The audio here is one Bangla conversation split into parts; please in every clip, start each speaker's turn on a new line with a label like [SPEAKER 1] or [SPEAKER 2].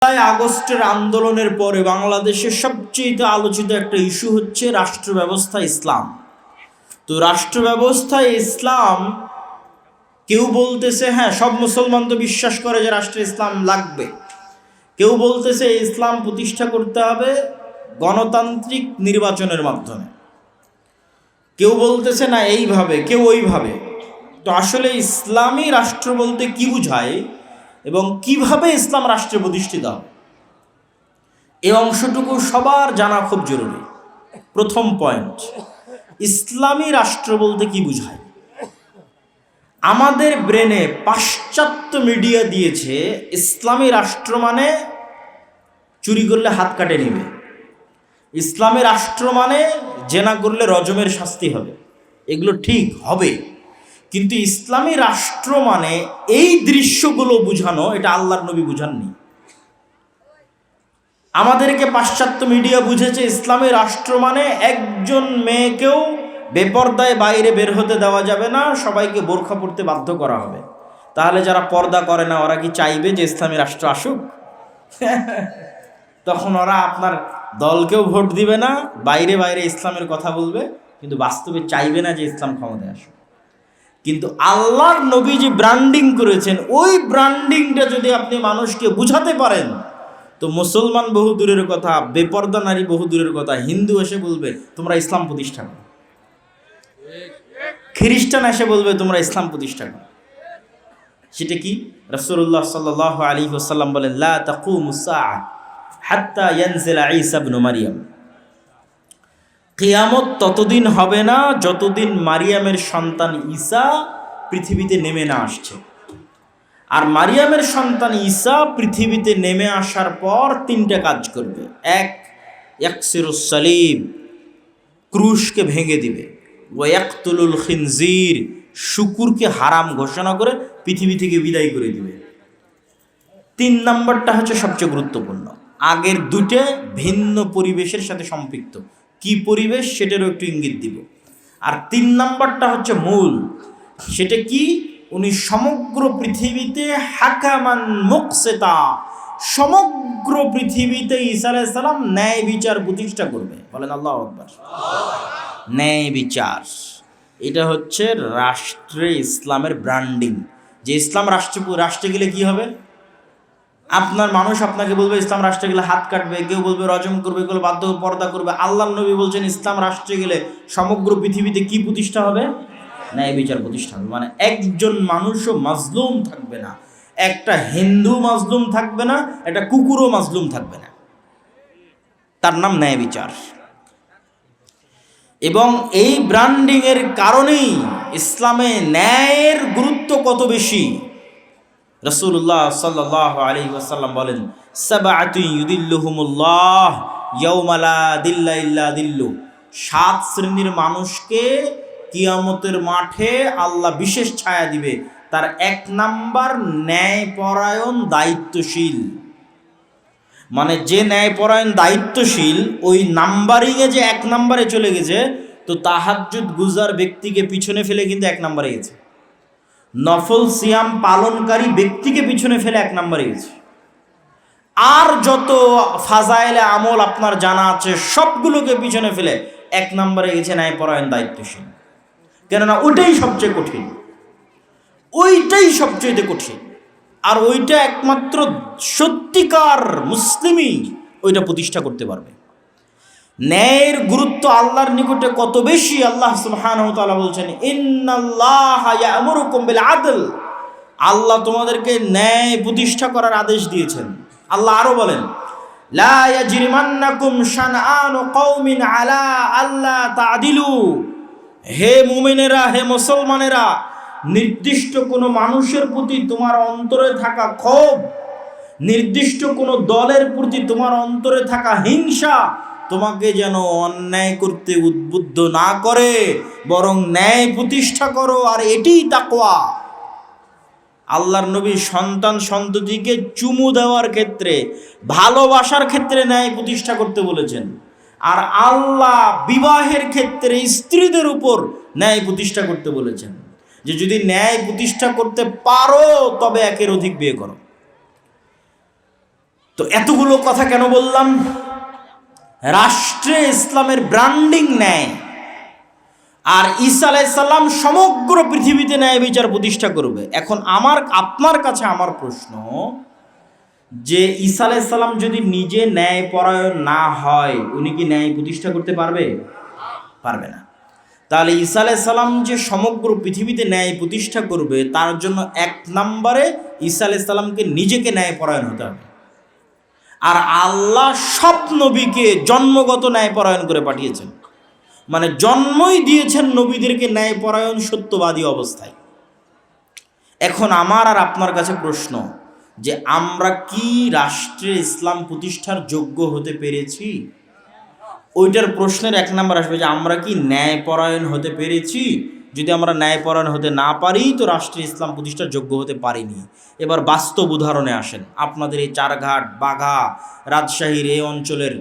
[SPEAKER 1] আগস্টের আন্দোলনের পরে বাংলাদেশের সবচেয়ে আলোচিত একটা ইস্যু হচ্ছে রাষ্ট্র ব্যবস্থা ইসলাম। তো রাষ্ট্র ব্যবস্থায় ইসলাম কেউ বলতেছে হ্যাঁ সব মুসলমান তো বিশ্বাস করে যে রাষ্ট্রে ইসলাম লাগবে, কেউ বলতেছে ইসলাম প্রতিষ্ঠা করতে হবে গণতান্ত্রিক নির্বাচনের মাধ্যমে, কেউ বলতেছে না এইভাবে, কেউ ওইভাবে। তো আসলে ইসলামী রাষ্ট্র বলতে কি বোঝায় এবং কিভাবে ইসলাম রাষ্ট্রে প্রতিষ্ঠিত হবে, এই অংশটুকু সবার জানা খুব জরুরি। প্রথম পয়েন্ট, ইসলামী রাষ্ট্র বলতে কি বোঝায়। আমাদের ব্রেনে পাশ্চাত্য মিডিয়া দিয়েছে ইসলামী রাষ্ট্র মানে চুরি করলে হাত কাটে নেবে, ইসলামী রাষ্ট্র মানে জেনা করলে রজমের শাস্তি হবে। এগুলো ঠিক হবে, কিন্তু ইসলামী রাষ্ট্র মানে এই দৃশ্যগুলো বুঝানো, এটা আল্লাহর নবী বুঝাননি। আমাদেরকে পাশ্চাত্য মিডিয়া বুঝেছে ইসলামী রাষ্ট্র মানে একজন মেয়েকেও বেপর্দায় বাইরে বের হতে দেওয়া যাবে না, সবাইকে বোরখা পরতে বাধ্য করা হবে। তাহলে যারা পর্দা করে না ওরা কি চাইবে যে ইসলামী রাষ্ট্র আসুক? তখন ওরা আপনার দলকেও ভোট দিবে না, বাইরে বাইরে ইসলামের কথা বলবে, কিন্তু বাস্তবে চাইবে না যে ইসলাম ক্ষমতায় আসুক। কিন্তু আল্লাহর নবী যে ব্র্যান্ডিং করেছেন, ওই ব্র্যান্ডিংটা যদি আপনি মানুষকে বুঝাতে পারেন, তো মুসলমান বহু দূরের কথা, বেপর্দা নারী বহু দূরের কথা, হিন্দু এসে বলবে তোমরা ইসলাম প্রতিষ্ঠা করো, খ্রিস্টান এসে বলবে তোমরা ইসলাম প্রতিষ্ঠা করো। সেটা কি? রাসূলুল্লাহ সাল্লাল্লাহু আলাইহি ওয়াসাল্লাম বলেন, লা তাকুমুস সাআহ হাত্তা ইয়ানজিলা ঈসা ইবনে মারইয়াম। কিয়ামত ততদিন হবে না যতদিন মারিয়ামের সন্তান ঈসা পৃথিবীতে নেমে না আসছে। আর মারিয়ামের সন্তান ঈসা পৃথিবীতে নেমে আসার পর তিনটা কাজ করবে। এক, ইয়াকসিরুস সালিব, ক্রুশকে ভেঙে দিবে। ওয়া ইয়াকতুলুল খিনজির, শুকুরকে হারাম ঘোষণা করে পৃথিবী থেকে বিদায় করে দিবে। তিন নম্বরটা হচ্ছে সবচেয়ে গুরুত্বপূর্ণ, আগের দুটো ভিন্ন পরিবেশের সাথে সম্পৃক্ত। কি পরিবেশ সেটারও একটু ইঙ্গিত দিব। আর তিন নম্বরটা হচ্ছে মূল, সেটা কি? উনি সমগ্র পৃথিবীতে হাকামান মুকসিতা, সমগ্র পৃথিবীতে ঈসা আলাইহিস সালাম ন্যায় বিচার প্রতিষ্ঠা করবে। বলেন আল্লাহু আকবার। ন্যায় বিচার, এটা হচ্ছে রাষ্ট্রে ইসলামের ব্র্যান্ডিং। যে ইসলাম রাষ্ট্রে গেলে কি হবে? আপনার মানুষ আপনাকে বলবে ইসলাম রাষ্ট্রে গেলে হাত কাটবে, কেউ বলবে রজম করবে, কেউ বাধ্য পর্দা করবে। আল্লাহর নবী বলছেন ইসলাম রাষ্ট্রে গেলে সমগ্র পৃথিবীতে কি প্রতিষ্ঠা হবে? ন্যায় বিচার প্রতিষ্ঠা হবে। মানে একজন মানুষও মাজলুম থাকবে না, একটা হিন্দু মাজলুম থাকবে না, একটা কুকুরও মাজলুম থাকবে না। তার নাম ন্যায় বিচার। এবং এই ব্র্যান্ডিং এর কারণেই ইসলামে ন্যায়ের গুরুত্ব কত বেশি। রাসূলুল্লাহ সাল্লাল্লাহু আলাইহি ওয়াসাল্লাম বলেন, সাবআতুন ইউদিল্লুহুমুল্লাহ ইয়াওমা লা দিল্লা ইল্লা দিল্লু। 7 শ্রেণীর মানুষকে কিয়ামতের মাঠে আল্লাহ বিশেষ ছায়া দিবে। তার 1 নাম্বার ন্যায়পরায়ণ দায়িত্বশীল। মানে যে ন্যায়পরায়ণ দায়িত্বশীল, ওই নাম্বারিংয়ে যে 1 নাম্বারে চলে গেছে, তো তাহাজ্জুদ গুজার ব্যক্তিকে পিছনে ফেলে কিন্তু 1 নাম্বারে গেছে। নফল সিয়াম পালনকারী ব্যক্তিকে পিছনে ফেলে 1 নাম্বারে গেছে। আর যত ফাজাইলে আমল আপনার জানা আছে সবগুলোকে পিছনে ফেলে 1 নাম্বারে গেছে ন্যায়পরায়ণ দায়িত্বশীল। কেননা ওইটাই সবচেয়ে কঠিন, ওইটাই সবচেয়ে কঠিন। আর ওইটা একমাত্র সত্যিকার মুসলিমই ওইটা প্রতিষ্ঠা করতে পারবে। ন্যায়ের গুরুত্ব আল্লাহর নিকটে কত বেশি, আল্লাহ সুবহানাহু ওয়া তাআলা বলছেন, ইন্নাল্লাহা ইয়া'মুরুকুম বিল আদল। আল্লাহ তোমাদেরকে ন্যায় প্রতিষ্ঠা করার আদেশ দিয়েছেন। আল্লাহ আরো বলেন, লা ইয়াজরিমান্নাকুম শানআনু কওমিন আলা আল্লা তা'দিলু। হে মুমিনেরা, হে মুসলমানেরা, নির্দিষ্ট কোনো মানুষের প্রতি তোমার অন্তরে থাকা ক্ষোভ, নির্দিষ্ট কোনো দলের প্রতি তোমার অন্তরে থাকা হিংসা তোমাকে যেন অন্যায় করতে উদ্বুদ্ধ না করে, বরং ন্যায় প্রতিষ্ঠা করো। আর এটিই তাকওয়া। আল্লাহর নবী সন্তান সন্ততিকে চুমু দেওয়ার ক্ষেত্রে, ভালোবাসার ক্ষেত্রে ন্যায় প্রতিষ্ঠা করতে বলেছেন। আর আল্লাহ বিবাহের ক্ষেত্রে স্ত্রীদের উপর ন্যায় প্রতিষ্ঠা করতে বলেছেন, যে যদি ন্যায় প্রতিষ্ঠা করতে পারো তবে 1-এর অধিক বিয়ে করো। তো এতগুলো কথা কেন বললাম? রাষ্ট্রে ইসলামের ব্র্যান্ডিং নেয়, আর ঈসা আলাইহিস সালাম সমগ্র পৃথিবীতে ন্যায় বিচার প্রতিষ্ঠা করবে। এখন আপনার কাছে আমার প্রশ্ন, যে ঈসা আলাইহিস সালাম যদি নিজে ন্যায়পরায়ণ না হয়, উনি কি ন্যায় প্রতিষ্ঠা করতে পারবে? পারবে না। তাহলে ঈসা আলাইহিস সালাম যে সমগ্র পৃথিবীতে ন্যায় প্রতিষ্ঠা করবে, তার জন্য এক নম্বরে ঈসা আলাইহিস সালামকে নিজেকে ন্যায়পরায়ণ হতে হবে। আর আল্লাহ সব নবীকে জন্মগত ন্যায়পরায়ণ করে পাঠিয়েছেন, মানে জন্মই দিয়েছেন নবীদেরকে ন্যায়পরায়ণ সত্যবাদী অবস্থায়। এখন আমার আর আপনার কাছে প্রশ্ন, যে আমরা কি রাষ্ট্রে ইসলাম প্রতিষ্ঠার যোগ্য হতে পেরেছি? ওইটার প্রশ্নের এক নম্বর আসবে যে আমরা কি ন্যায়পরায়ণ হতে পেরেছি। যদি আমরা ন্যায়পরায়ণ হতে না পারি, তো রাষ্ট্রে ইসলাম প্রতিষ্ঠার যোগ্য হতে পারিনি। এবার বাস্তব উদাহরণে আসেন। আপনাদের এই চারঘাট, বাঘা, রাজশাহীর এই অঞ্চলের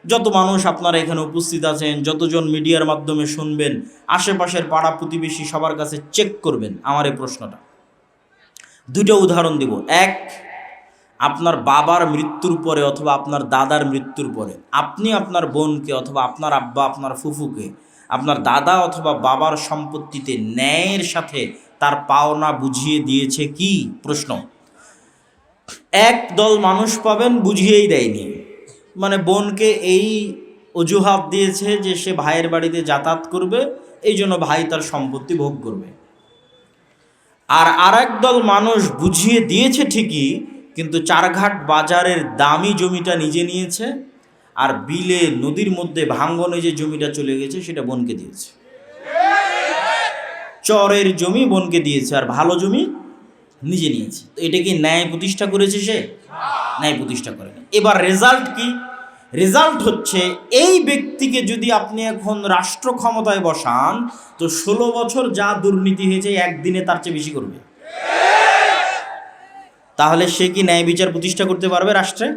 [SPEAKER 1] যত মানুষ আপনারা এখানে উপস্থিত আছেন, যতজন মিডিয়ার মাধ্যমে শুনবেন, আশেপাশের পাড়া প্রতিবেশী সবার কাছে চেক করবেন আমার এই প্রশ্নটা। দুটো উদাহরণ দিব। এক, আপনার বাবার মৃত্যুর পরে অথবা আপনার দাদার মৃত্যুর পরে আপনি আপনার বোনকে অথবা আপনার আব্বা আপনার ফুফুকে আপনার দাদা অথবা বাবার সম্পত্তিতে ন্যায়ের সাথে তার পাওনা বুঝিয়ে দিয়েছে কি? প্রশ্ন। এক দল মানুষ পাবেন বুঝিয়েই দেয়নি, মানে বোনকে এই অজুহাত দিয়েছে যে সে ভাইয়ের বাড়িতে যাতায়াত করবে, এই জন্য ভাই তার সম্পত্তি ভোগ করবে। আর আরেক দল মানুষ বুঝিয়ে দিয়েছে ঠিকই, কিন্তু চারঘাট বাজারের দামি জমিটা নিজে নিয়েছে, আর বিলে নদীর মধ্যে ভাঙ্গনে যে জমিটা চলে গেছে সেটা বোনকে দিয়েছে। চরের জমি বোনকে দিয়েছে, আর ভালো জমি নিজে নিয়েছে। তো এটা কি ন্যায় প্রতিষ্ঠা করেছে? সে ন্যায় প্রতিষ্ঠা করেনি। এবার রেজাল্ট কি? রেজাল্ট হচ্ছে, এই ব্যক্তিকে যদি আপনি এখন রাষ্ট্র ক্ষমতায় বসান, তো 16 বছর যা দুর্নীতি হয়েছে একদিনে তার চেয়ে বেশি করবে। তাহলে সে কি ন্যায় বিচার প্রতিষ্ঠা করতে পারবে রাষ্ট্রে?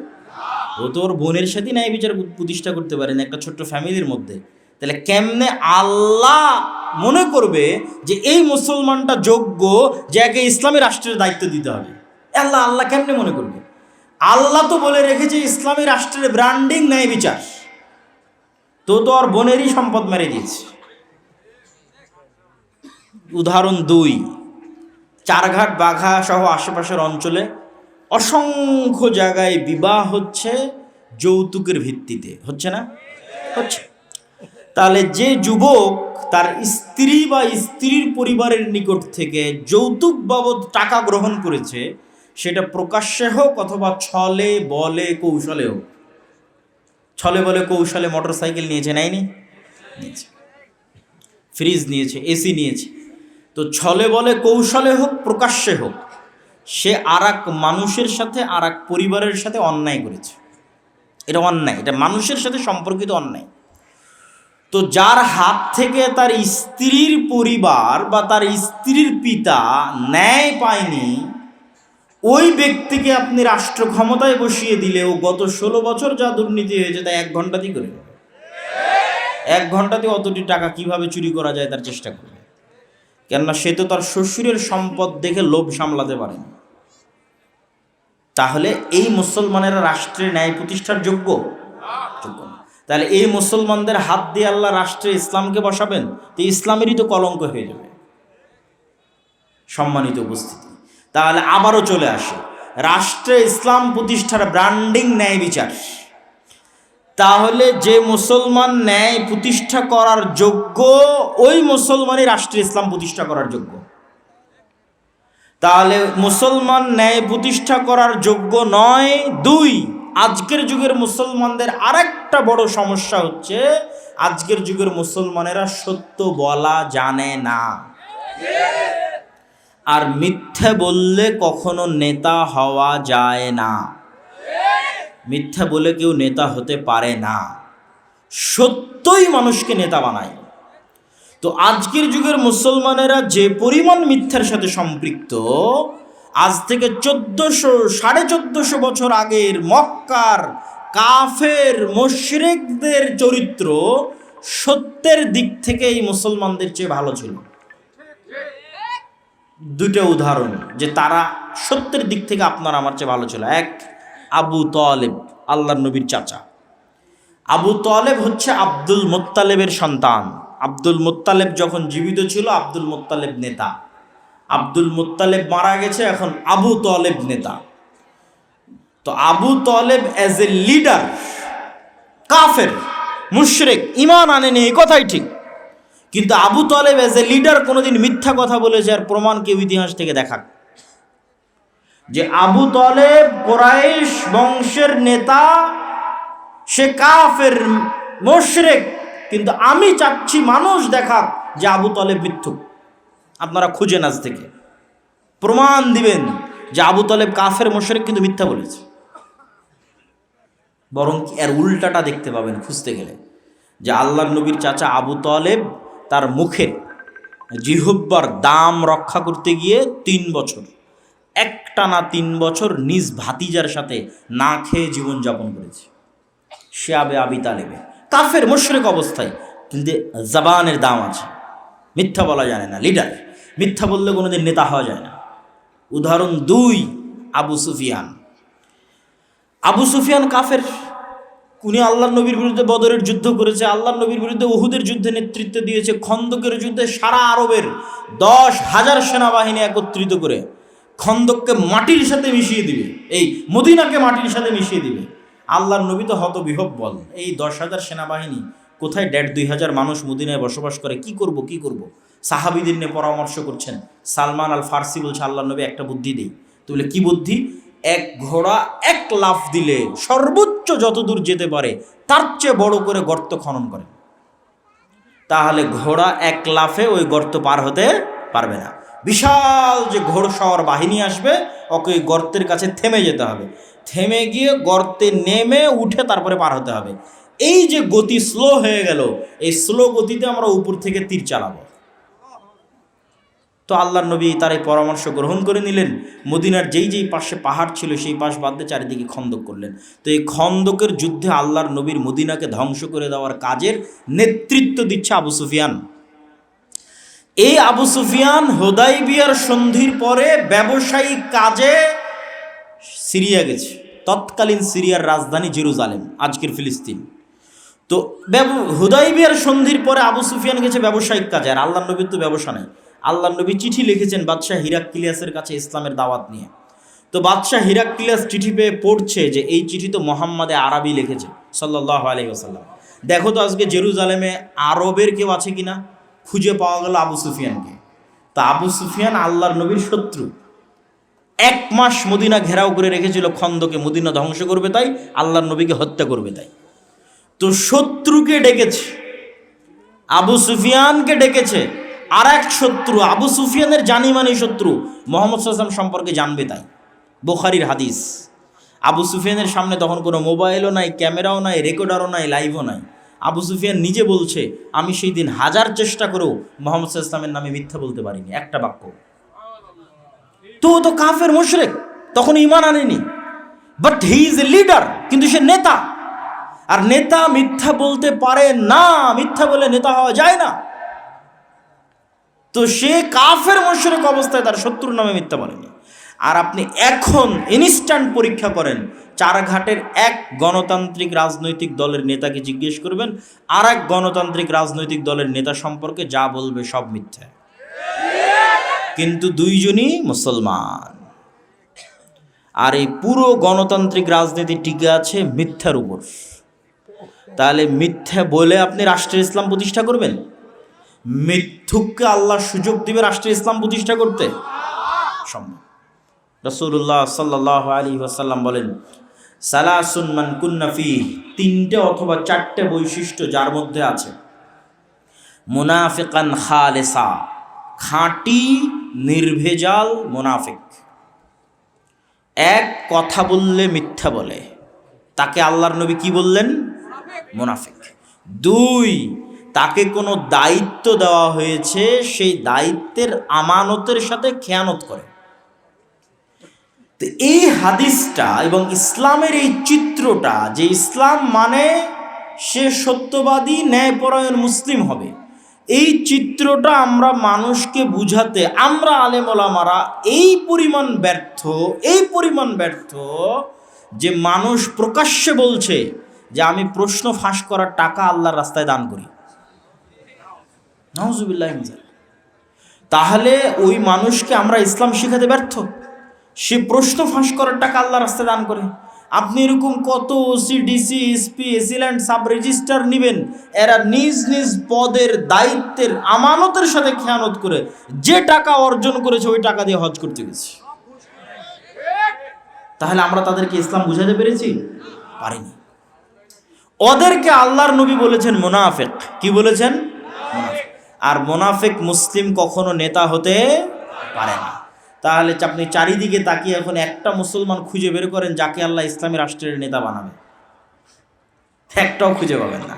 [SPEAKER 1] ও তো ওর বোনের সাথে ন্যায় বিচার প্রতিষ্ঠা করতে পারে না, একটা ছোট্ট ফ্যামিলির মধ্যে। তাহলে কেমনে আল্লাহ মনে করবে যে এই মুসলমানটা যোগ্য যে একে ইসলামী রাষ্ট্রের দায়িত্ব দিতে হবে? আল্লাহ কেমনে মনে করবে? আল্লাহ তো বলে রেখেছে ইসলামী রাষ্ট্রের ব্র্যান্ডিং ন্যায় বিচার। তো ওর বোনেরই সম্পদ মেরে দিয়েছে। উদাহরণ 2, চারঘাট, বাঘা সহ আশেপাশের অঞ্চলে অসংখ্য জায়গায় বিবাহ হচ্ছে যৌতুকের ভিত্তিতে, হচ্ছে না? হচ্ছে। তাহলে যে যুবক তার স্ত্রী বা স্ত্রীর পরিবারের নিকট থেকে যৌতুক বাবদ টাকা গ্রহণ করেছে, সেটা প্রকাশ্যে হোক অথবা ছলে বলে কৌশলে হোক। ছলে বলে কৌশলে মোটর সাইকেল নিয়েছে, নিয়েছে, ফ্রিজ নিয়েছে, এসি নিয়েছে। তো ছলে বলে কৌশলে হোক প্রকাশ্যে হোক, সে আরেক মানুষের সাথে আরেক পরিবারের সাথে অন্যায় করেছে। এটা অন্যায়, এটা মানুষের সাথে সম্পর্কিত অন্যায়। তো যার হাত থেকে তার স্ত্রীর পরিবার বা তার স্ত্রীর পিতা ন্যায় পায়নি, ওই ব্যক্তিকে আপনি রাষ্ট্র ক্ষমতায় বসিয়ে দিলেও গত 16 বছর যা দুর্নীতি হয়েছে তা 1 ঘন্টাতেই করে। 1 ঘন্টাতে অতটি টাকা কিভাবে চুরি করা যায় তার চেষ্টা করবে। কেননা সে তো তার শ্বশুরের সম্পদ দেখে লোভ সামলাতে পারেনি। তাহলে এই মুসলমানেরা রাষ্ট্রে ন্যায় প্রতিষ্ঠার যোগ্য? যোগ্য না। তাহলে এই মুসলমানদের হাত দিয়ে আল্লাহ রাষ্ট্রে ইসলামকে বসাবেন, তো ইসলামেরই তো কলঙ্ক হয়ে যাবে। সম্মানিত উপস্থিতি, তাহলে আবারও চলে আসে রাষ্ট্রে ইসলাম প্রতিষ্ঠার ব্র্যান্ডিং ন্যায় বিচার। তাহলে যে মুসলমান ন্যায় প্রতিষ্ঠা করার যোগ্য, ওই মুসলমানই রাষ্ট্রে ইসলাম প্রতিষ্ঠা করার যোগ্য। তাহলে মুসলমান ন্যায় প্রতিষ্ঠা করার যোগ্য নয়। 2, আজকের যুগের মুসলমানদের আরেকটা বড় সমস্যা হচ্ছে, আজকের যুগের মুসলমানেরা সত্য বলা জানে না। আর মিথ্যা বললে কখনো নেতা হওয়া যায় না। মিথ্যা বলে কেউ নেতা হতে পারে না, সত্যই মানুষকে নেতা বানায়। তো আজকের যুগের মুসলমানেরা যে পরিমাণ মিথ্যার সাথে সম্পৃক্ত, আজ থেকে 1400-1450 বছর আগের মক্কার কাফের মুশরিকদের চরিত্র সত্যের দিক থেকে এই মুসলমানদের চেয়ে ভালো ছিল। 2টা উদাহরণ যে তারা সত্যের দিক থেকে আপনার আমার চেয়ে ভালো ছিল। 1, আবু তালেব, আল্লাহর নবীর চাচা। আবু তালেব হচ্ছে আব্দুল মুত্তালেবের সন্তান। আব্দুল মুত্তালেব যখন জীবিত ছিল আব্দুল মুত্তালেব নেতা, আব্দুল মুত্তালেব মারা গেছে, এখন আবু তালেব নেতা। তো Abu Talib as a leader কাফের, মুশরিক, ঈমান আনেনি, এই কথাই ঠিক। কিন্তু Abu Talib as a leader কোনোদিন মিথ্যা কথা বলেছে আর প্রমাণ কেউ ইতিহাস থেকে দেখাক যে আবু তালেব কুরাইশ বংশের নেতা, সে কাফের মুশরিক, কিন্তু আমি চাচ্ছি মানুষ দেখাক যে আবু তালেব মিথ্যুক। আপনারা খুঁজেন আজ থেকে, প্রমাণ দিবেন যে আবু তালেব কাফের মুশরিক কিন্তু মিথ্যা বলেছে। বরং এর উল্টাটা দেখতে পাবেন খুঁজতে গেলে, যে আল্লাহর নবীর চাচা আবু তালেব তার মুখের জিহ্বার দাম রক্ষা করতে গিয়ে 3 বছর, একটানা 3 বছর নিজ ভাতিজার সাথে না খেয়ে জীবনযাপন করেছে। সে আবি তালেবে কাফের মুশরিক অবস্থায়, কিন্তু জবানের দাম আছে, মিথ্যা বলা যায় না। লিডার মিথ্যা বললে কোনোদিন নেতা হওয়া যায় না। উদাহরণ 2, আবু সুফিয়ান। আবু সুফিয়ান কাফের, উনি আল্লাহর নবীর বিরুদ্ধে বদরের যুদ্ধ করেছে, আল্লাহর নবীর বিরুদ্ধে উহুদের যুদ্ধে নেতৃত্ব দিয়েছে, খন্দকের যুদ্ধে সারা আরবের 10,000 সেনাবাহিনী একত্রিত করে খন্দককে মাটির সাথে মিশিয়ে দিবে, এই মদিনাকে মাটির সাথে মিশিয়ে দিবে। আল্লাহর নবী তো হতবিহ্বল, এই 10,000 সেনাবাহিনী কোথায়, 1,500 মানুষ মদিনায় বসবাস করে, কি করব। সাহাবীদের নিয়ে পরামর্শ করছেন। সালমান আল ফার্সি বলছে, আল্লাহর নবী একটা বুদ্ধি দেই। তো বলে কি বুদ্ধি? এক ঘোড়া 1 লাফ দিলে সর্বোচ্চ যত দূর যেতে পারে তার চেয়ে বড় করে গর্ত খনন করে, তাহলে ঘোড়া 1 লাফে ওই গর্ত পার হতে পারবে না। বিশাল যে ঘোড়সওয়ার বাহিনী আসবে, ওকে ওই গর্তের কাছে থেমে যেতে হবে, থেমে গিয়ে গর্তে নেমে উঠে তারপরে পার হতে হবে। এই যে গতি স্লো হয়ে গেল, এই স্লো গতিতে আমরা উপর থেকে তীর চালাবো। তো আল্লাহর নবী তার এই পরামর্শ গ্রহণ করে নিলেন। মদিনার যেই পাশে পাহাড় ছিল সেই পাশ বাদ দিয়ে চারিদিকে খন্দক করলেন। তো এই খন্দকের যুদ্ধে আল্লাহর নবীর মদিনাকে ধ্বংস করে দেওয়ার কাজের নেতৃত্ব দিচ্ছে আবু সুফিয়ান। এই আবু সুফিয়ান হুদাইবিয়ার সন্ধির পরে ব্যবসায়িক কাজে সিরিয়া গেছে। তৎকালীন সিরিয়ার রাজধানী জেরুজালেম, আজকের ফিলিস্তিন। তো হুদাইবিয়ার সন্ধির পরে আবু সুফিয়ান গেছে ব্যবসায়িক কাজে, আর আল্লাহর নবীর তো ব্যবসা নেই। আল্লাহর নবী চিঠি লিখেছেন বাদশাহ হিরাক্লিয়াসের কাছে ইসলামের দাওয়াত নিয়ে। তো বাদশাহ হিরাক্লিয়াস চিঠি পেয়ে পড়ছে যে এই চিঠি তো মোহাম্মদে আরবি লিখেছে সাল্লাল্লাহু আলাইহি ওয়াসাল্লাম। দেখো তো আজকে জেরুজালেমে আরবের কেউ আছে কিনা। খুঁজে পাওয়া গেল আবু সুফিয়ানকে। তা আবু সুফিয়ান আল্লাহর নবীর শত্রু, 1 মাস মদিনা ঘেরাও করে রেখেছিল খন্দকে, মদিনা ধ্বংস করবে তাই, আল্লাহর নবীকে হত্যা করবে তাই। তো শত্রুকে ডেকেছে, আবু সুফিয়ানকে ডেকেছে। আর এক শত্রু, আবু সুফিয়ানের জানিমানি শত্রু, মুহাম্মদ সাল্লাল্লাহু আলাইহি ওয়াসাল্লাম সম্পর্কে জানবে তাই, বুখারীর হাদিস। আবু সুফিয়ানের সামনে তখন কোনো মোবাইলও নাই, ক্যামেরাও নাই, রেকর্ডারও নাই, লাইভও নাই। আবু সুফিয়ান নিজে বলছে, আমি সেই দিন 1000 চেষ্টা করেও মুহাম্মদ সাল্লাল্লাহু আলাইহি ওয়াসাল্লামের নামে মিথ্যা বলতে পারিনি, একটা বাক্য। তো কাফের মুশরিক, তখন ঈমান আনেনি, but he is a leader, কিন্তু সে নেতা। আর নেতা মিথ্যা বলতে পারে না, মিথ্যা বলে নেতা হওয়া যায় না। তো সে কাফের মুশরিক অবস্থায় তার শত্রুর নামে মিথ্যা বলেনি। আর আপনি এখন ইনস্ট্যান্ট পরীক্ষা করেন, 4 ঘাটের এক গণতান্ত্রিক রাজনৈতিক দলের নেতাকে জিজ্ঞেস করবেন, আর এক গণতান্ত্রিক রাজনৈতিক দলের নেতা সম্পর্কে যা বলবে সব মিথ্যা, কিন্তু দুইজনই মুসলমান। আর এই পুরো গণতান্ত্রিক রাজনীতি টিকে আছে মিথ্যার উপর। তাহলে মিথ্যা বলে আপনি রাষ্ট্রের ইসলাম প্রতিষ্ঠা করবেন? মিথ্যুককে আল্লাহ সুযোগ দিবে রাষ্ট্রের ইসলাম প্রতিষ্ঠা করতে? সম্ভব। রাসূলুল্লাহ সাল্লাল্লাহু আলাইহি ওয়াসাল্লাম বলেন, সালাসুন মান কুন্না ফীহি, 3টে অথবা 4টে বৈশিষ্ট্য যার মধ্যে আছে, মুনাফিকান খালেসা, খাঁটি নির্ভেজাল মুনাফিক। 1, কথা বললে মিথ্যা বলে, তাকে আল্লাহর নবী কি বললেন? মুনাফিক। 2, তাকে কোনো দায়িত্ব দেওয়া হয়েছে, সেই দায়িত্বের আমানতের সাথে খেয়ানত করে। তো এই হাদিসটা এবং ইসলামের এই চিত্রটা, যে ইসলাম মানে সে সত্যবাদী ন্যায়পরায়ণ মুসলিম হবে, এই চিত্রটা আমরা মানুষকে বুঝাতে আমরা আলেম ওলামারা এই পরিমাণ ব্যর্থ যে মানুষ প্রকাশ্যে বলছে যে আমি প্রশ্ন ফাঁস করার টাকা আল্লাহর রাস্তায় দান করি, নাউজুবিল্লাহ, তাহলে ওই মানুষকে আমরা ইসলাম শিখাতে ব্যর্থ। সে প্রশ্ন ফাঁস করার টাকা আল্লাহর রাস্তায় দান করে। আপনি এরকম কত OC, DC, SP, AC land, sub registrar নিবেন, এরা নিজ নিজ পদের দায়িত্বের আমানতের সাথে খেয়ানত করে যে টাকা অর্জন করেছে ওই টাকা দিয়ে হজ করতে গেছে। তাহলে আমরা তাদেরকে ইসলাম বুঝাতে পেরেছি? পারিনি। ওদেরকে আল্লাহর নবী বলেছেন মুনাফিক। কি বলেছেন? মুনাফিক। আর মুনাফিক মুসলিম কখনো নেতা হতে পারে না। তাহলে আপনি চারিদিকে তাকিয়ে এখন একটা মুসলমান খুঁজে বের করেন যাকে আল্লাহ ইসলামী রাষ্ট্রের নেতা বানাবে, একটাও খুঁজে পাবেন না।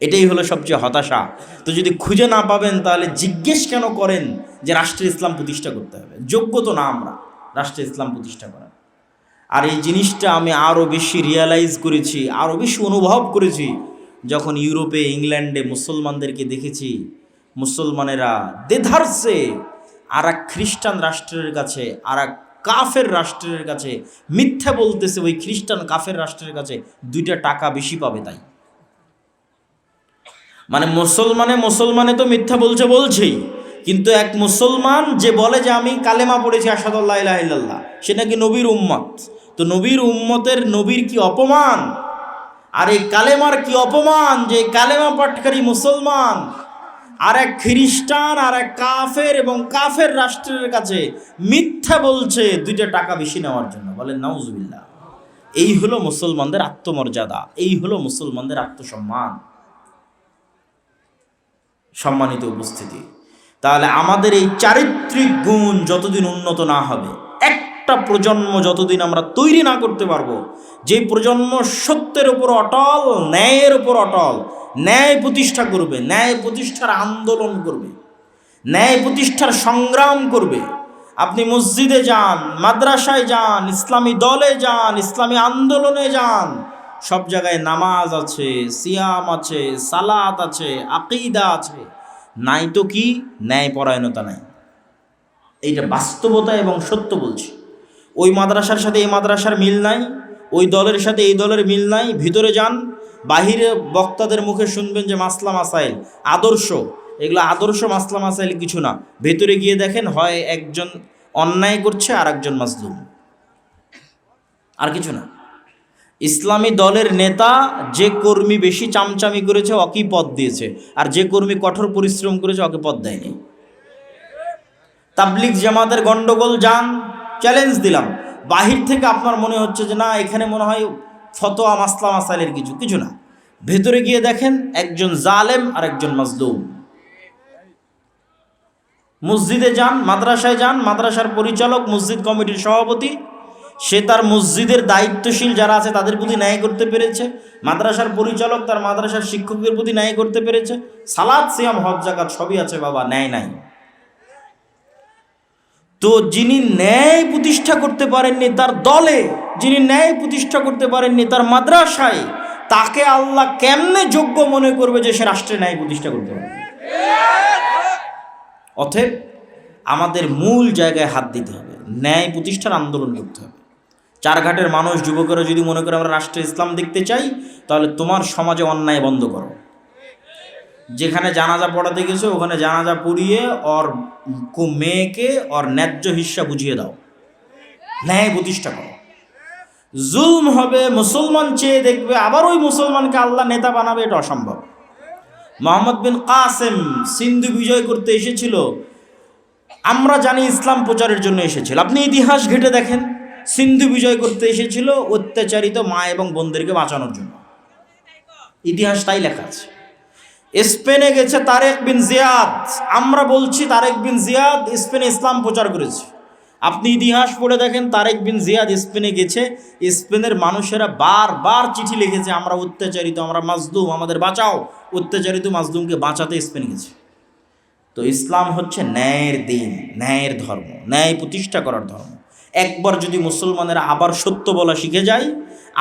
[SPEAKER 1] এটাই হলো সবচেয়ে হতাশা। তো যদি খুঁজে না পাবেন তাহলে জিজ্ঞেস কেন করেন যে রাষ্ট্রে ইসলাম প্রতিষ্ঠা করতে হবে? যোগ্য তো না আমরা রাষ্ট্রে ইসলাম প্রতিষ্ঠা করার। আর এই জিনিসটা আমি আরও বেশি রিয়ালাইজ করেছি, আরও বেশি অনুভব করেছি যখন ইউরোপে, ইংল্যান্ডে মুসলমানদেরকে দেখেছি। মুসলমানেরা দেধারসে আর এক খ্রিস্টান রাষ্ট্রের কাছে, আর এক কাফের রাষ্ট্রের কাছে মিথ্যা বলতেছে। ওই খ্রিস্টান কাফের রাষ্ট্রের কাছে 2টা টাকা বেশি পাবে। তাই মানে মুসলমানে তো মিথ্যা বলছেই, কিন্তু এক মুসলমান যে বলে যে আমি কালেমা পড়েছি আশহাদু আল্লা ইলাহা ইল্লাল্লাহ, সে নাকি নবীর উম্মত। তো নবীর উম্মতের নবীর কি অপমান, আর এই কালেমার কি অপমান যে কালেমা পাঠকারী মুসলমান আর এক খ্রিস্টান আর এক কাফের এবং কাফের রাষ্ট্রের কাছে মিথ্যা বলছে 2টা টাকা বেশি নেওয়ার জন্য। বলেন নাউজুবিল্লাহ। এই হলো মুসলমানদের আত্মমর্যাদা, এই হলো মুসলমানদের আত্মসম্মান। সম্মানিত উপস্থিতি, তাহলে আমাদের এই চারিত্রিক গুণ যতদিন উন্নত না হবে, একটা প্রজন্ম যতদিন আমরা তৈরি না করতে পারবো যে প্রজন্ম সত্যের উপর অটল, ন্যায়ের উপর অটল, ন্যায় প্রতিষ্ঠা করবে, ন্যায় প্রতিষ্ঠার আন্দোলন করবে, ন্যায় প্রতিষ্ঠার সংগ্রাম করবে। আপনি মসজিদে যান, মাদ্রাসায় যান, ইসলামী দলে যান, ইসলামী আন্দোলনে যান, সব জায়গায় নামাজ আছে, সিয়াম আছে, সালাত আছে, আকীদা আছে, নাই তো কি ন্যায়পরায়ণতা নাই। এইটা বাস্তবতা এবং সত্য বলছি। ওই মাদ্রাসার সাথে এই মাদ্রাসার মিল নাই, ওই দলের সাথে এই দলের মিল নাই। ভিতরে যান, বাহিরে বক্তাদের মুখে শুনবেন যে মাসলা মাসাইল, আদর্শ, এগুলো আদর্শ মাসলা মাসাইল কিছু না। ভেতরে গিয়ে দেখেন হয় একজন অন্যায় করছে আর একজন মাজলুম, আর কিছু না। ইসলামী দলের নেতা যে কর্মী বেশি চামচামি করেছে ওকে পদ দিয়েছে, আর যে কর্মী কঠোর পরিশ্রম করেছে ওকে পদ দেয়নি। তাবলিগ জামাতের গন্ডগোল যান, চ্যালেঞ্জ দিলাম, বাহির থেকে আপনার মনে হচ্ছে যে না এখানে মনে হয় ফতোয়া মাসলা মাসাইলের কিছু না। ভেতরে গিয়ে দেখেন একজন জালেম আর একজন মাজলুম। মসজিদে যান, মাদ্রাসায় যান, মাদ্রাসার পরিচালক, মসজিদ কমিটির সভাপতি, সে তার মসজিদের দায়িত্বশীল যারা আছে তাদের প্রতি ন্যায় করতে পেরেছে। মাদ্রাসার পরিচালক তার মাদ্রাসার শিক্ষকের প্রতি ন্যায় করতে পেরেছে। সালাত, সিয়াম, হজ, যাকাত সবই আছে, বাবা ন্যায় নাই। তো যিনি ন্যায় প্রতিষ্ঠা করতে পারেননি তার দলে, যিনি ন্যায় প্রতিষ্ঠা করতে পারেননি তার মাদ্রাসায়, তাকে আল্লাহ কেমনে যোগ্য মনে করবে যে সে রাষ্ট্রে ন্যায় প্রতিষ্ঠা করতে পারবে? অতএব আমাদের মূল জায়গায় হাত দিতে হবে, ন্যায় প্রতিষ্ঠার আন্দোলন করতে হবে। চারঘাটের মানুষ, যুবকেরা যদি মনে করে আমরা রাষ্ট্রে ইসলাম দেখতে চাই, তাহলে তোমার সমাজে অন্যায় বন্ধ করো। যেখানে জানাজা পড়াতে গেছো ওখানে জানাজা পড়িয়ে ওর মেয়েকে ওর ন্যায্য হিস্সা বুঝিয়ে দাও, ন্যায় প্রতিষ্ঠা করো। জুলম হবে, মুসলমান চেয়ে দেখবে, আবার ওই মুসলমানকে আল্লাহ নেতা বানাবে, এটা অসম্ভব। মোহাম্মদ বিন কাসেম সিন্ধু বিজয় করতে এসেছিল, আমরা জানি ইসলাম প্রচারের জন্য এসেছিল। আপনি ইতিহাস ঘেটে দেখেন, সিন্ধু বিজয় করতে এসেছিল অত্যাচারিত মা এবং বোনদেরকে বাঁচানোর জন্য, ইতিহাস তাই লেখা আছে। স্পেনে গেছে তারেক বিন জিয়াদ, আমরা বলছি তারেক বিন জিয়াদ স্পেনে ইসলাম প্রচার করেছে। আপনি ইতিহাস পড়ে দেখেন, তারেক বিন জিয়াদ স্পেনে গেছে, স্পেনের মানুষেরা বারবার চিঠি লিখেছে আমরা অত্যাচারিত, আমরা মাজলুম, আমাদের বাঁচাও। অত্যাচারিত মাজলুমকে বাঁচাতে স্পেন গেছে। তো ইসলাম হচ্ছে ন্যায়ের দিন, ন্যায়ের ধর্ম, ন্যায় প্রতিষ্ঠা করার ধর্ম। একবার যদি মুসলমানেরা আবার সত্য বলা শিখে যায়,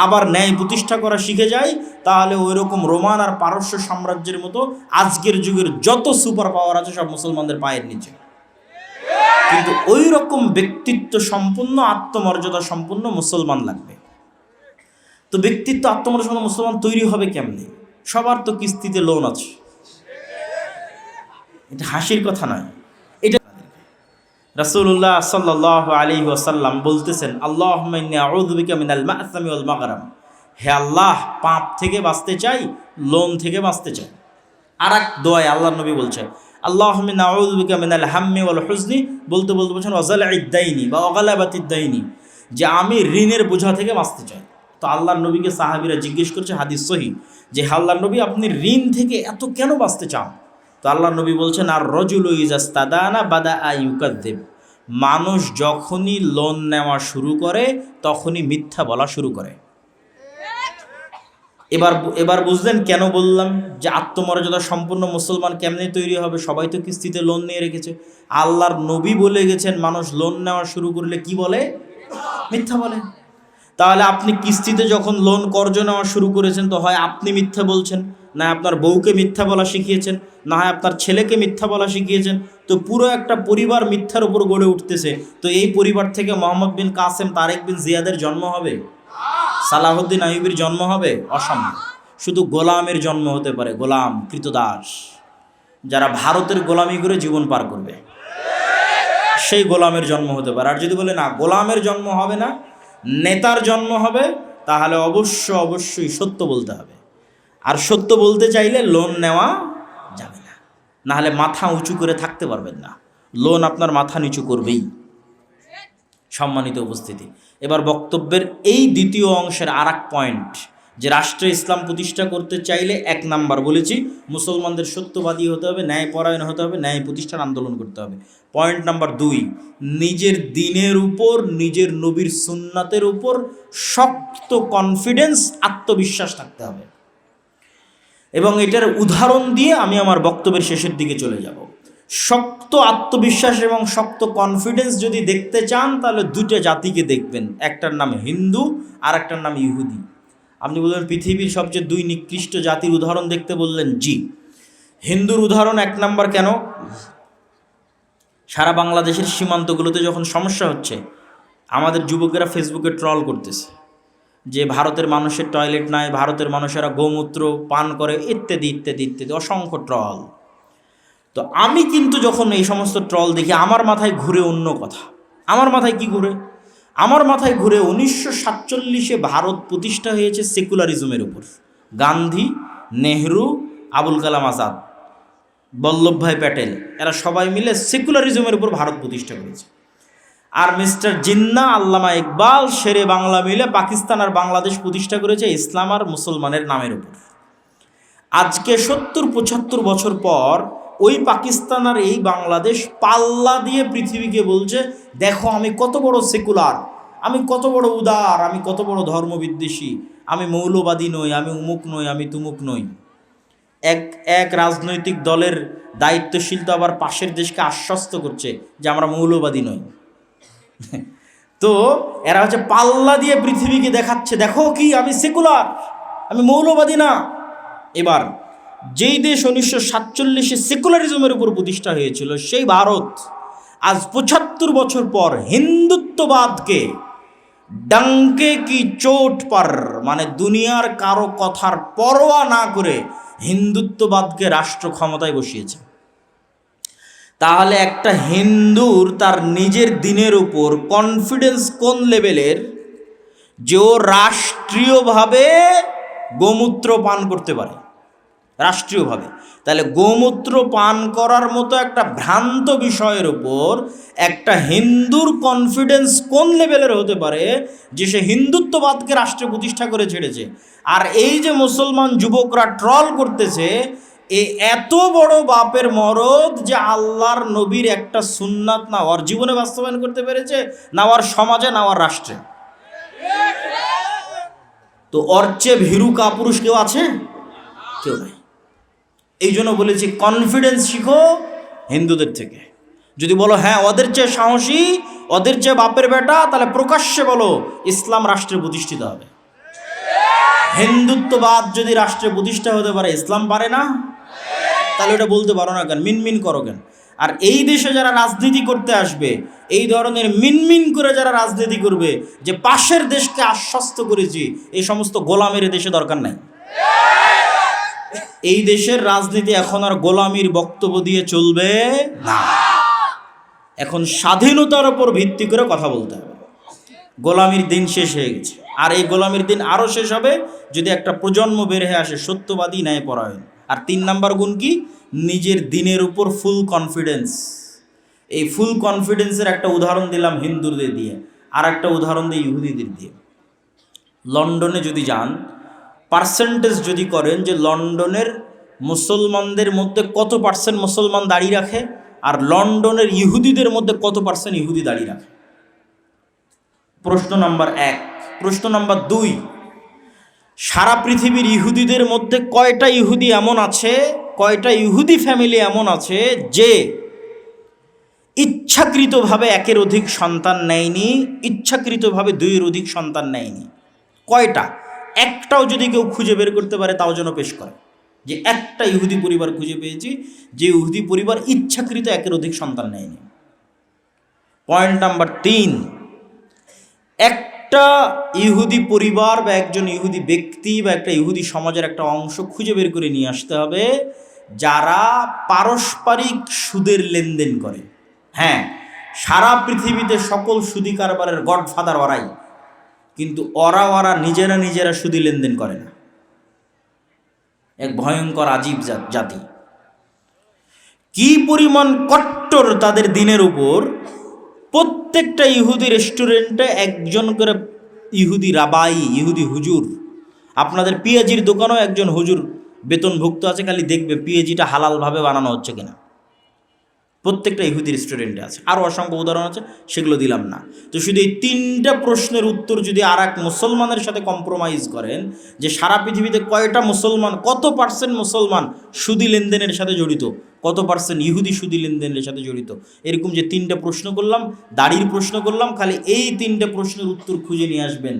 [SPEAKER 1] আবার ন্যায় প্রতিষ্ঠা করা শিখে যায়, তাহলে ওই রকম রোমান আর পারস্য সাম্রাজ্যের মতো আজকের যুগের যত সুপার পাওয়ার আছে সব মুসলমানদের পায়ের নিচে। কিন্তু ওই রকম ব্যক্তিত্ব সম্পন্ন, আত্মমর্যাদা সম্পন্ন মুসলমান লাগবে। তো ব্যক্তিত্ব আত্মমর্যাদা মুসলমান তৈরি হবে কেমনে? সবার তো কিস্তিতে লোন আছে, এটা হাসির কথা নয়। এটা রাসূলুল্লাহ সাল্লাল্লাহু আলাইহি ওয়াসাল্লাম বলতেছেন, আল্লাহুম্মা ইন্নী আউযু বিকা মিনাল মা'সামি ওয়াল মাগরাম, হে আল্লাহ, পাপ থেকে বাঁচতে চাই, লোন থেকে বাঁচতে চাই। আর এক দোয়ায় আল্লাহর নবী বলছেন, আল্লাহুম্মা ইন্নী আউযু বিকা মিনাল হাম্মি ওয়াল হুজনি, বলতে বলতে বলছেন ওয়াজালঈদ দাইনি বা ওয়াগালাবাতিদ দাইনি, যে আমি ঋণের বোঝা থেকে বাঁচতে চাই। তো আল্লাহর নবীকে সাহাবীরা জিজ্ঞেস করছে, হাদিস সহিহ, যে আল্লাহর নবী, আপনি ঋণ থেকে এত কেন বাঁচতে চান? তো আল্লাহর নবী বলছেন, আর রজুলু ইজাস্তাদানা বাদা আইয়ুকাযযিব, মানুষ যখনই লোন নেওয়া শুরু করে তখনই মিথ্যা বলা শুরু করে। এবার বুঝলেন কেন বললাম যে আত্মমর্যাদা সম্পূর্ণ মুসলমান কেমনে তৈরি হবে? সবাই তো কিস্তিতে লোন নিয়ে রেখেছে। আল্লাহর নবী বলে গেছেন, মানুষ লোন নেওয়া শুরু করলে কি বলে? মিথ্যা বলে। তাহলে আপনি কিস্তিতে যখন লোন কর্জ নেওয়া শুরু করেছেন, তো হয় আপনি মিথ্যা বলছেন, না আপনার বউকে মিথ্যা বলা শিখিয়েছেন, না হয় আপনার ছেলেকে মিথ্যা বলা শিখিয়েছেন। তো পুরো একটা পরিবার মিথ্যার উপর গড়ে উঠতেছে। তো এই পরিবার থেকে মোহাম্মদ বিন কাসেম, তারেক বিন জিয়াদের জন্ম হবে? সালাহুদ্দিন আইয়ুবীর জন্ম হবে? অসম্ভব। শুধু গোলামের জন্ম হতে পারে, গোলাম, কৃতদাস, যারা ভারতের গোলামি করে জীবন পার করবে, সেই গোলামের জন্ম হতে পারে। আর যদি বলে না, গোলামের জন্ম হবে না, নেতার জন্ম হবে, তাহলে অবশ্যই সত্য বলতে হবে। আর সত্য বলতে চাইলে লোন নেওয়া যাবে না, নাহলে মাথা উঁচু করে থাকতে পারবেন না। লোন আপনার মাথা নিচু করবেই। সম্মানিত উপস্থিতি, এবার বক্তব্যের এই দ্বিতীয় অংশের আর এক পয়েন্ট, যে রাষ্ট্রে ইসলাম প্রতিষ্ঠা করতে চাইলে 1 নাম্বার বলেছি, মুসলমানদের সত্যবাদী হতে হবে, ন্যায়পরায়ণ হতে হবে, ন্যায় প্রতিষ্ঠান আন্দোলন করতে হবে। পয়েন্ট নাম্বার 2, নিজের দ্বীনের উপর, নিজের নবীর সুন্নাতের উপর শক্ত কনফিডেন্স, আত্মবিশ্বাস থাকতে হবে। এবং এটার উদাহরণ দিয়ে আমি আমার বক্তব্যের শেষের দিকে চলে যাব। শক্ত আত্মবিশ্বাস এবং শক্ত কনফিডেন্স যদি দেখতে চান, তাহলে 2টা জাতিকে দেখবেন, একটার নাম হিন্দু আর একটার নাম ইহুদি। আপনি বলবেন পৃথিবীর সবচেয়ে 2 নিকৃষ্ট জাতির উদাহরণ দেখতে বললেন, জি। হিন্দুর উদাহরণ 1 নাম্বার কেন? সারা বাংলাদেশের সীমান্তগুলোতে যখন সমস্যা হচ্ছে, আমাদের যুবকেরা ফেসবুকে ট্রল করতেছে যে ভারতের মানুষের টয়লেট নাই, ভারতের মানুষেরা গোমূত্র পান করে, ইত্যাদি ইত্যাদি ইত্যাদি, অসংখ্য ট্রল। তো আমি কিন্তু যখন এই সমস্ত ট্রল দেখি, আমার মাথায় ঘুরে অন্য কথা। আমার মাথায় কি ঘুরে? আমার মাথায় ঘুরে 1947-এ ভারত প্রতিষ্ঠা হয়েছে সেকুলারিজমের উপর। গান্ধী, নেহরু, আবুল কালাম আজাদ, বল্লভভাই প্যাটেল, এরা সবাই মিলে সেকুলারিজমের উপর ভারত প্রতিষ্ঠা করেছে। আর মিস্টার জিন্নাহ, আল্লামা ইকবাল, শেরে বাংলা মিলে পাকিস্তান আর বাংলাদেশ প্রতিষ্ঠা করেছে ইসলাম আর মুসলমানের নামের উপর। আজকে 70-75 বছর পর ওই পাকিস্তান আর এই বাংলাদেশ পাল্লা দিয়ে পৃথিবীকে বলছে, দেখো আমি কত বড় সেকুলার, আমি কত বড় উদার, আমি কত বড় ধর্মবিদ্বেষী, আমি মৌলবাদী নই, আমি উমুক নই, আমি তুমুক নই। এক রাজনৈতিক দলের দায়িত্বশীল তো আবার পাশের দেশকে আশ্বস্ত করছে যে আমরা মৌলবাদী নই। তো এরা হচ্ছে পাল্লা দিয়ে পৃথিবীকে দেখাচ্ছে, দেখো কি আমি সেকুলার, আমি মৌলবাদী না। এবার যেই দেশ 1947-এ সেকুলারিজমের উপর প্রতিষ্ঠা হয়েছিল, সেই ভারত আজ 75 বছর পর হিন্দুত্ববাদকে ডঙ্কে কি চোট পার, মানে দুনিয়ার কারো কথার পরোয়া না করে হিন্দুত্ববাদকে রাষ্ট্র ক্ষমতায় বসিয়েছে। তাহলে একটা হিন্দুর তার নিজের দ্বীনের উপর কনফিডেন্স কোন লেভেলের, যে ও রাষ্ট্রীয়ভাবে গোমূত্র পান করতে পারে, রাষ্ট্রীয়ভাবে। তাহলে গোমূত্র পান করার মতো একটা ভ্রান্ত বিষয়ের উপর একটা হিন্দুর কনফিডেন্স কোন লেভেলের হতে পারে, যে সে হিন্দুত্ববাদকে রাষ্ট্রে প্রতিষ্ঠা করে ছেড়েছে। আর এই যে মুসলমান যুবকরা ট্রল করতেছে, এত বড় বাপের মরদ যে আল্লাহর নবীর একটা সুন্নাত না ওর জীবনে বাস্তবায়ন করতে পেরেছে, না ওর সমাজে, না ওর রাষ্ট্রে। তো ওর চেয়ে ভীরু কাপুরুষ কেউ আছে? কেউ নাই। এই জন্য বলেছি কনফিডেন্স শিখো হিন্দুদের থেকে। যদি বলো হ্যাঁ ওদের চেয়ে সাহসী, ওদের চেয়ে বাপের বেটা, তাহলে প্রকাশ্যে বলো ইসলাম রাষ্ট্রে প্রতিষ্ঠিত হবে। হিন্দুত্ববাদ যদি রাষ্ট্রে প্রতিষ্ঠা হতে পারে, ইসলাম পারে না, তাহলে ওটা বলতে পারো না কেন? মিনমিন করো কেন? আর এই দেশে যারা রাজনীতি করতে আসবে, এই ধরনের মিনমিন করে যারা রাজনীতি করবে যে পাশের দেশকে আশ্বস্ত করেছি, এই সমস্ত গোলামের দেশে দরকার নাই। এই দেশের রাজনীতি এখন আর গোলামির বক্তব্য দিয়ে চলবে না। এখন স্বাধীনতার উপর ভিত্তি করে কথা বলতে হবে। গোলামির দিন শেষ হয়ে গেছে, আর এই গোলামির দিন আরও শেষ হবে যদি একটা প্রজন্ম বের হয়ে আসে সত্যবাদী, ন্যায়পরায়ণ। আর 3 নাম্বার গুণ কি? নিজের দিনের উপর ফুল কনফিডেন্স। এই ফুল কনফিডেন্সের একটা উদাহরণ দিলাম হিন্দুদের দিয়ে, আর একটা উদাহরণ দিই ইহুদিদের দিয়ে। লন্ডনে যদি যান, পার্সেন্টেজ যদি করেন যে লন্ডনের মুসলমানদের মধ্যে কত পার্সেন্ট মুসলমান দাঁড়িয়ে রাখে, আর লন্ডনের ইহুদিদের মধ্যে কত পার্সেন্ট ইহুদি দাঁড়িয়ে রাখে। প্রশ্ন নাম্বার 1। প্রশ্ন নাম্বার 2, সারা পৃথিবীর ইহুদিদের মধ্যে কয়টা ইহুদি এমন আছে, কয়টা ইহুদি ফ্যামিলি এমন আছে যে ইচ্ছাকৃতভাবে 1-এর অধিক সন্তান নেয়নি, ইচ্ছাকৃতভাবে 2-এর অধিক সন্তান নেয়নি? কয়টা? একটাও যদি কেউ খুঁজে বের করতে পারে তাও যেন পেশ করে যে একটা ইহুদি পরিবার খুঁজে পেয়েছি যে ইহুদি পরিবার ইচ্ছাকৃত 1-এর অধিক সন্তান নেয়নি। পয়েন্ট নাম্বার 3, একটা ইহুদি পরিবার বা একজন ইহুদি ব্যক্তি বা একটা ইহুদি সমাজের একটা অংশ খুঁজে বের করে নিয়ে আসতে হবে যারা পারস্পরিক সুদের লেনদেন করে। হ্যাঁ, সারা পৃথিবীতে সকল সুদি কারবারের গডফাদার ওরাই, কিন্তু ওরা নিজেরা সুদি লেনদেন করে না। এক ভয়ঙ্কর আজীব জাতি। কি পরিমাণ কট্টর তাদের দিনের উপর! প্রত্যেকটা ইহুদি রেস্টুরেন্টে একজন করে ইহুদি রাবাই, ইহুদি হুজুর। আপনাদের পিএজির দোকানেও একজন হুজুর বেতনভুক্ত আছে, খালি দেখবে পিএজিটা হালালভাবে বানানো হচ্ছে কিনা। প্রত্যেকটা ইহুদি রেস্টুরেন্টে আছে। আরও অসংখ্য উদাহরণ আছে, সেগুলো দিলাম না। তো শুধু এই 3টা প্রশ্নের উত্তর যদি আর এক মুসলমানের সাথে কম্প্রোমাইজ করেন যে সারা পৃথিবীতে কয়টা মুসলমান, কত পার্সেন্ট মুসলমান সুদি লেনদেনের সাথে জড়িত, কত পার্সেন্ট ইহুদি সুদি লেনদেনের সাথে জড়িত, এরকম যে 3টা প্রশ্ন করলাম, দাড়ির প্রশ্ন করলাম, খালি এই 3টা প্রশ্নের উত্তর খুঁজে নিয়ে আসবেন,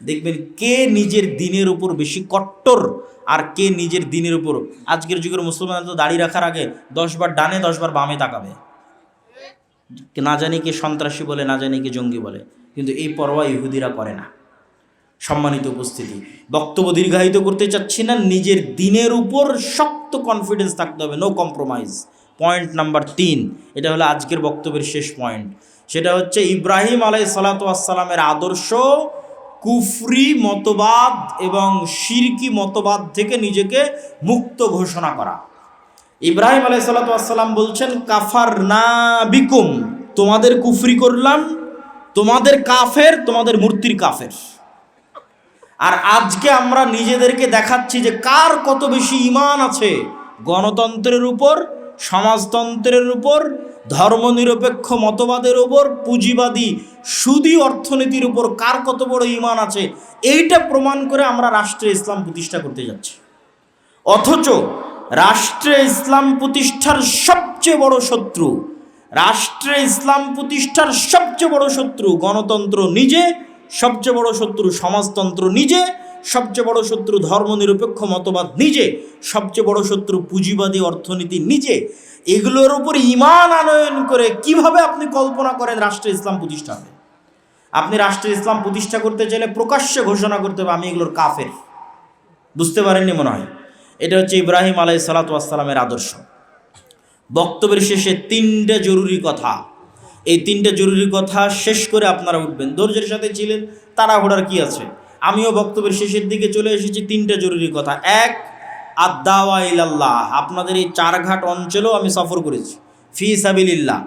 [SPEAKER 1] দেখবেন কে নিজের দিনের উপর বেশি কট্টর আর কে নিজের দিনের উপর। আজকের যুগের মুসলমান তো দাড়ি রাখার আগে 10 বার ডানে 10 বার বামে তাকাবে, না জানি কে সন্ত্রাসী বলে, না জানি কে জঙ্গি বলে, কিন্তু এই পরোয়া ইহুদিরা করে না। সম্মানিত উপস্থিতি, বক্তব্য দীর্ঘায়িত করতে চাচ্ছি না, নিজের দিনের উপর শক্ত কনফিডেন্স থাকতে হবে, নো কম্প্রোমাইজ। পয়েন্ট নাম্বার 3, এটা হলো আজকের বক্তব্যের শেষ পয়েন্ট। সেটা হচ্ছে ইব্রাহিম আলাইহিসসালাতু ওয়াসসালামের আদর্শ কুফরি মতবাদ এবং শিরকি মতবাদ থেকে নিজেকে মুক্ত ঘোষণা করা। ইব্রাহিম আলাইহিসসালাতু ওয়াসসালাম বলছেন, কাফারনা বিকুম, তোমাদের কুফরি করলাম, তোমাদের কাফের, তোমাদের মূর্তির কাফের। আর আজকে আমরা নিজেদেরকে দেখাচ্ছি যে কার কত বেশি ঈমান আছে গণতন্ত্রের উপর, সমাজতন্ত্রের উপর, ধর্মনিরপেক্ষ মতবাদের উপর, পুঁজিবাদী সুদী অর্থনীতির উপর কার কত বড় ঈমান আছে, এইটা প্রমাণ করে আমরা রাষ্ট্রে ইসলাম প্রতিষ্ঠা করতে যাচ্ছি। অথচ রাষ্ট্রে ইসলাম প্রতিষ্ঠার সবচেয়ে বড় শত্রু, রাষ্ট্রে ইসলাম প্রতিষ্ঠার সবচেয়ে বড় শত্রু গণতন্ত্র নিজে, সবচেয়ে বড় শত্রু সমাজতন্ত্র নিজে, সবচেয়ে বড় শত্রু ধর্মনিরপেক্ষ মতবাদ নিজে, সবচেয়ে বড় শত্রু পুঁজিবাদী অর্থনীতি নিজে। এগুলোর উপর ঈমান আনয়ন করে কিভাবে আপনি কল্পনা করেন রাষ্ট্রে ইসলাম প্রতিষ্ঠা হবে? আপনি রাষ্ট্রে ইসলাম প্রতিষ্ঠা করতে চাইলে প্রকাশ্যে ঘোষণা করতে হবে আমি এগুলোর কাফের। বুঝতে পারেননি মনে হয়? এটা হচ্ছে ইব্রাহিম আলাইহিসসালাতু ওয়াসসালামের আদর্শ। বক্তব্যের শেষে 3টা জরুরি কথা, এই 3টা জরুরি কথা শেষ করে আপনারা উঠবেন। ধৈর্যের সাথে ছিলেন, তাড়াহুড়ার কি আছে? আমিও বক্তব্যের শেষের দিকে চলে এসেছি। 3টা জরুরি কথা। 1, আদ-দাওয়া ইলাল্লাহ। আপনাদের এই 4 ঘাট অঞ্চলেও আমি সফর করেছি ফি সাবিলিল্লাহ।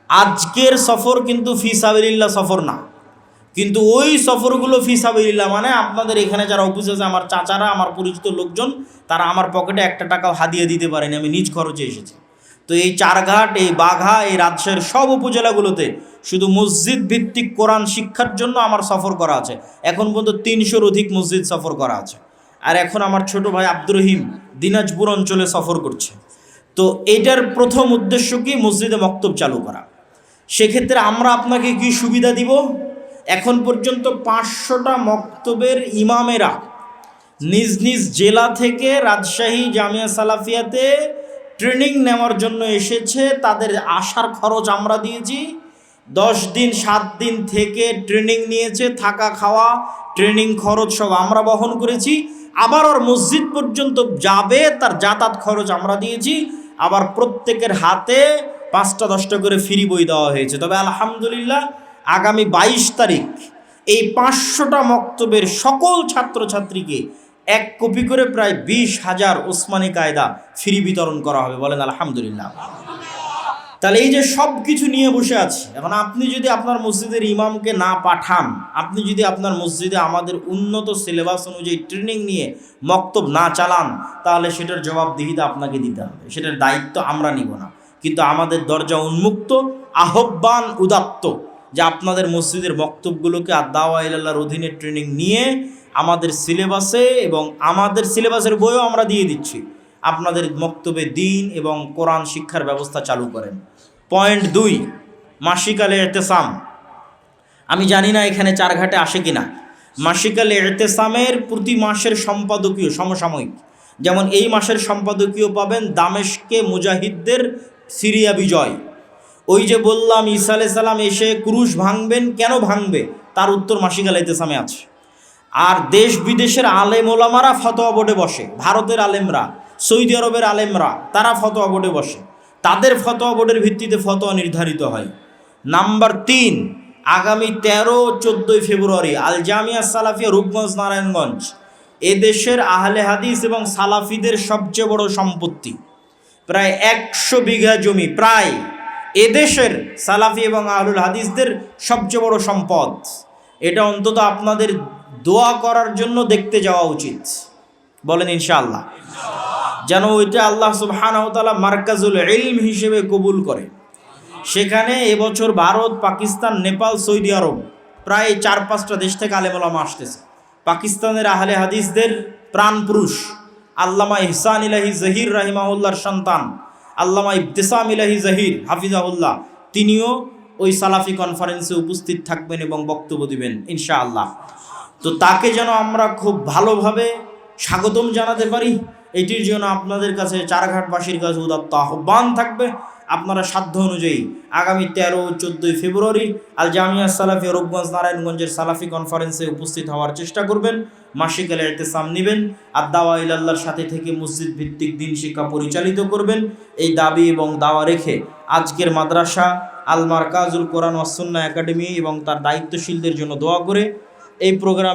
[SPEAKER 1] আজকের সফর কিন্তু ফি সাবিলিল্লাহ সফর না, কিন্তু ওই সফরগুলো ফি সাবিলিল্লাহ। মানে আপনাদের এখানে যারা উপস্থিত আছে, আমার চাচারা, আমার পরিচিত লোকজন, তারা আমার পকেটে 1 টাকাও হাদিয়া দিতে পারেনি, আমি নিজ খরচে এসেছি। তো এই 4 ঘাট, এই বাঘা, এই রাজশাহীর সব উপজেলাগুলোতে শুধু মসজিদ ভিত্তিক কোরআন শিক্ষার জন্য আমার সফর করা আছে। এখন পর্যন্ত 300-র অধিক মসজিদ সফর করা আছে। আর এখন আমার ছোট ভাই আব্দুর রহিম দিনাজপুর অঞ্চলে সফর করছে। তো এটার প্রথম উদ্দেশ্য কি? মসজিদে মক্তব চালু করা। সেক্ষেত্রে আমরা আপনাকে কি সুবিধা দিব? এখন পর্যন্ত 500টা মক্তবের ইমামেরা নিজ নিজ জেলা থেকে রাজশাহী জামিয়া সালাফিয়াতে ট্রেনিং নেওয়ার জন্য এসেছে। তাদের আসার খরচ আমরা দিয়েছি, 10 দিন 7 দিন থেকে ট্রেনিং নিয়েছে, থাকা খাওয়া ট্রেনিং খরচ সব আমরা বহন করেছি। আবার ওর মসজিদ পর্যন্ত যাবে তার যাতায়াত খরচ আমরা দিয়েছি। আবার প্রত্যেকের হাতে 5টা 10টা করে ফ্রি বই দেওয়া হয়েছে। তবে আলহামদুলিল্লাহ আগামী 22 তারিখ এই 500টা মক্তবের সকল ছাত্রছাত্রীকে 1 কপি করে প্রায় 20,000 ওসমানী কায়দা ফ্রি বিতরণ করা হবে। বলেন আলহামদুলিল্লাহ। তাহলে এই যে সব কিছু নিয়ে বসে আছি, এখন আপনি যদি আপনার মসজিদের ইমামকে না পাঠান, আপনি যদি আপনার মসজিদে আমাদের উন্নত সিলেবাস অনুযায়ী ট্রেনিং নিয়ে মক্তব না চালান, তাহলে সেটার জবাবদিহিতা আপনাকে দিতে হবে, সেটার দায়িত্ব আমরা নিব না। কিন্তু আমাদের দরজা উন্মুক্ত, আহ্বান উদাত্ত যে আপনাদের মসজিদের বক্তব্যগুলোকে দাওয়া ইলাল্লাহর অধীনে ট্রেনিং নিয়ে আমাদের সিলেবাসে, এবং আমাদের সিলেবাসের বইও আমরা দিয়ে দিচ্ছি, আপনাদের মক্তবে দিন এবং কোরআন শিক্ষার ব্যবস্থা চালু করেন। পয়েন্ট 2, মাসিকালে ইতিসাম। আমি জানি না এখানে চারঘাটে আসে কিনা। মাসিকালে ইতিসামের প্রতি মাসের সম্পাদকীয় সমসাময়িক, যেমন এই মাসের সম্পাদকীয় পাবেন দামেশকে মুজাহিদদের সিরিয়া বিজয়। ওই যে বললাম ঈসা আলাইহিস সালাম এসে ক্রুশ ভাঙবেন, কেন ভাঙবে তার উত্তর মাসিকালে ইতিসামে আছে। আর দেশ বিদেশের আলেম ওলামারা ফতোয়া বোর্ডে বসে, ভারতের আলেমরা, সৌদি আরবের আলেমরা, তারা ফতোয়া বোর্ডে বসে, তাদের ফতোয়া বোর্ডের ভিত্তিতে ফতোয়া নির্ধারিত হয়। নাম্বার 3, আগামী 13-14 ফেব্রুয়ারি আল জামিয়া সালাফিয়া রূপগঞ্জ নারায়ণগঞ্জ এদেশের আহলে হাদিস এবং সালাফিদের সবচেয়ে বড় সম্পত্তি, প্রায় 100 বিঘা জমি, প্রায় এদেশের সালাফি এবং আহলুল হাদিসদের সবচেয়ে বড় সম্পদ। এটা অন্তত আপনাদের দোয়া করার জন্য দেখতে যাওয়া উচিত। বলেন ইনশাআল্লাহ, যেন ওইটা আল্লাহ সুবহানাহু ওয়া তাআলা মারকাজুল ইলম হিসেবে কবুল করে। সেখানে এবছর ভারত, পাকিস্তান, নেপাল, সৌদি আরব প্রায় 4-5টা দেশ থেকে আলেম ওলামা আসতেছে। পাকিস্তানের আহলে হাদিসদের প্রাণপুরুষ আল্লামা ইহসান ইলাহি জহির রাহিমাহুল্লাহর সন্তান আল্লামা ইবতিসাম ইলাহি জহির হাফিজাহুল্লাহ, তিনিও ওই সালাফি কনফারেন্সে উপস্থিত থাকবেন এবং বক্তব্য দিবেন ইনশাআল্লাহ। তো তাকে যেন আমরা খুব ভালোভাবে স্বাগতম জানাতে পারি, এটির জন্য আপনাদের কাছে চারঘাটবাসীর কাছে উদাত্ত আহ্বান থাকবে। আপনারা সাধ্য অনুযায়ী আগামী 13-14 ফেব্রুয়ারি আল জামিয়া সালাফিয়া রূপগঞ্জ নারায়ণগঞ্জের সালাফি কনফারেন্সে উপস্থিত হওয়ার চেষ্টা করবেন। মাসিকালে ইতিসাম নেবেন আর দাওয়া ইলাল্লাহর সাথে থেকে মসজিদ ভিত্তিক দিন শিক্ষা পরিচালিত করবেন। এই দাবি এবং দাওয়া রেখে আজকের মাদ্রাসা আল মারকাজুল কোরআন ওয়াস সুন্নাহ একাডেমি এবং তার দায়িত্বশীলদের জন্য দোয়া করে এই প্রোগ্রাম